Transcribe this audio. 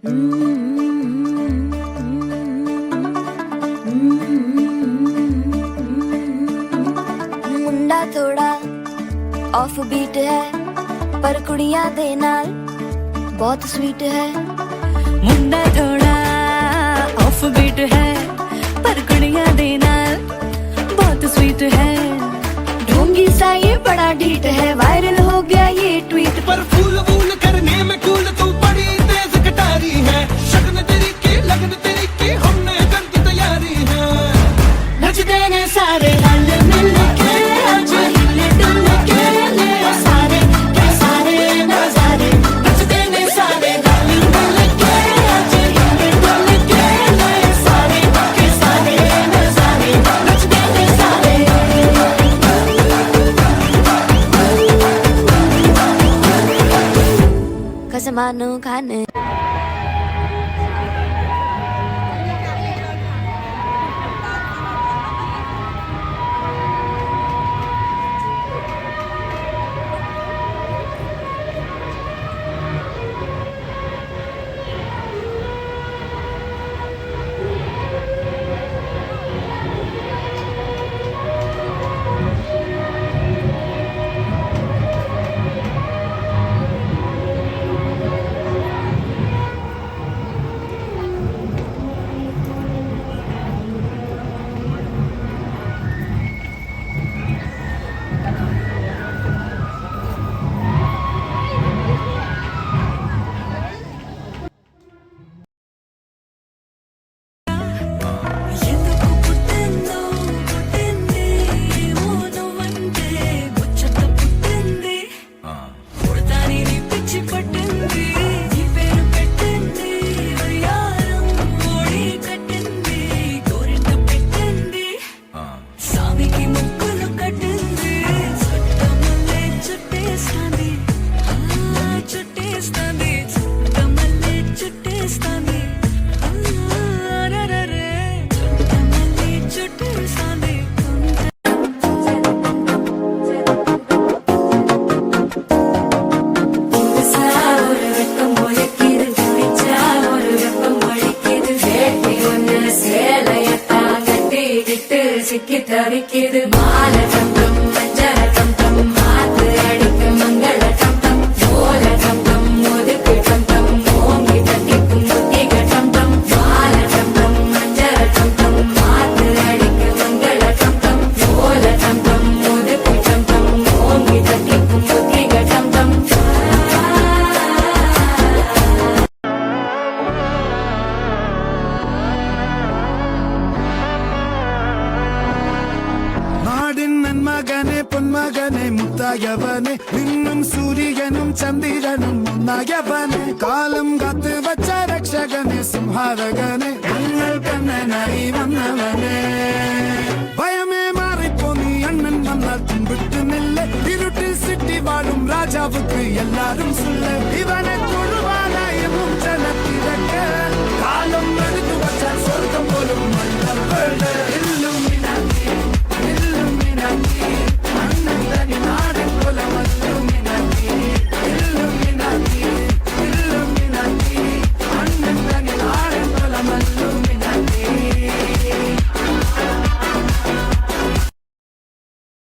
मुंडा थोड़ा off beat है पर कुड़ियां दे नाल बहुत स्वीट है। मुंडा थोड़ा ऑफ बीट है पर कुड़ियां दे नाल बहुत स्वीट है। ढोंगी सा ये बड़ा ढीठ है, वायरल हो गया ये ट्वीट। पर फूल वूल करने में कूल तू बड़ी तेज कटारी है। शगन तेरी की लगन तेरी की हमने कर की तैयारी है। नच देने सारे रल मिल के आज हिल डुल के ले सारे के सारे नजारे। नच देने सारे रल मिल के आज हिल डुल के ले सारे के सारे नजारे। नच देने सारे कसमानो खाने। சிக்கி தவிக்கிது மால சம்பம் மஞ்சள சம்பம் மாத்து அடிக்கு மங்கள சம்பம் ஓல சம்பம் ஒதுக்கு சம்பம் ஓங்கி தட்டிக்கும் முத்திக சம்பம் மால சம்பம் மஞ்சள சம்பம் மாத்து அடிக்கு மங்கள சம்பம் ஓல சம்பம் ஒதுக்கு சம்பம் ஓங்கி தட்டிக்கும் முத்திக சம்பம். மகனே பொன்மகனே முத்தாயவனே இன்னும் சூரியனும் சந்திரனும் முன்னாயவனே காலம் காத்து வச்ச ரக்ஷகனே சிம்ஹாரகனே உங்கள் கண்ணனாய் வந்தவனே. பயமே மாறிப்போ நீ அண்ணன் வந்தால் தும்பிட்டு நில்ல இருட்டில் சிட்டி வாழும் ராஜாவுக்கு எல்லாரும் சொல்ல